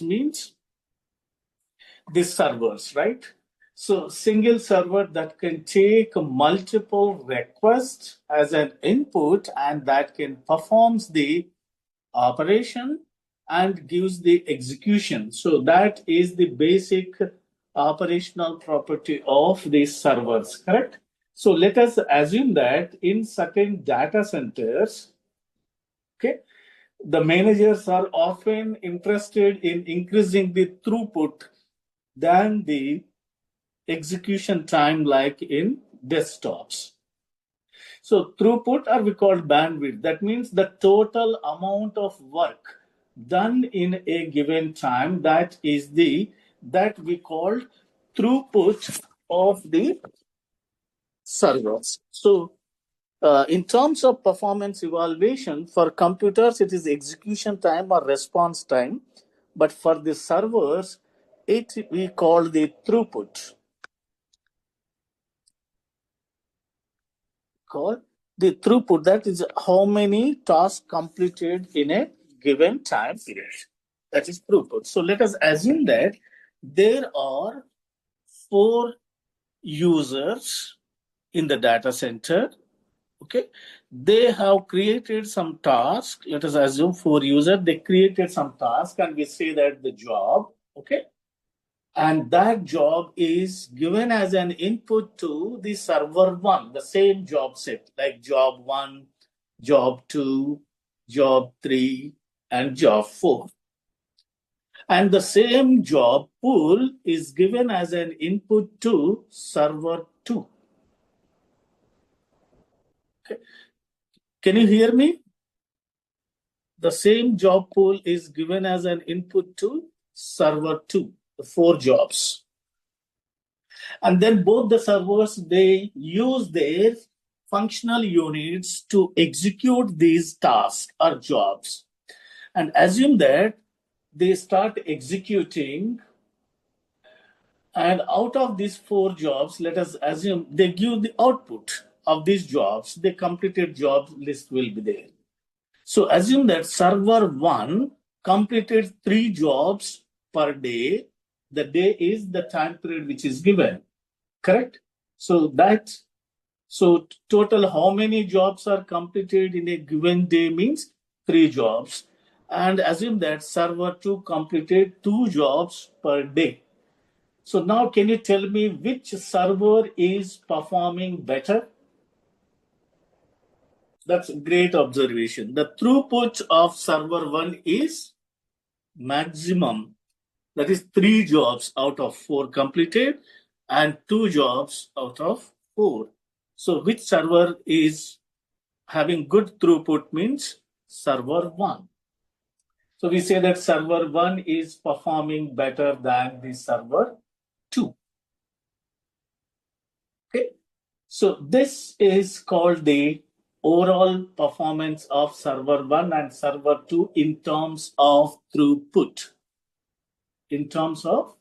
means the servers, right? So single server that can take multiple requests as an input and that can performs the operation and gives the execution. So that is the basic operational property of these servers, correct? So let us assume that in certain data centers, okay, the managers are often interested in increasing the throughput than the execution time like in desktops. So throughput, or we call bandwidth, that means the total amount of work done in a given time, that we call throughput of the servers. So in terms of performance evaluation, for computers, it is execution time or response time. But for the servers, we call the throughput. Called the throughput, that is how many tasks completed in a given time period. That is throughput. So let us assume that there are 4 users in the data center. Okay, they have created some task. Let us assume 4 users, they created some task and we say that the job, okay, and that job is given as an input to the server 1, the same job set, like job 1, job 2, job 3, and job 4. And the same job pool is given as an input to server 2. Okay. Can you hear me? The same job pool is given as an input to server 2, the 4 jobs. And then both the servers, they use their functional units to execute these tasks or jobs. And assume that they start executing, and out of these 4 jobs, let us assume they give the output of these jobs, the completed jobs list will be there. So assume that server 1 completed 3 jobs per day. The day is the time period which is given. Correct? So total how many jobs are completed in a given day means 3 jobs. And assume that server 2 completed 2 jobs per day. So now can you tell me which server is performing better? That's a great observation. The throughput of server 1 is maximum. That is 3 jobs out of 4 completed and 2 jobs out of 4. So which server is having good throughput means server 1. So we say that server 1 is performing better than the server 2. Okay. So this is called the overall performance of server 1 and server 2 in terms of throughput. In terms of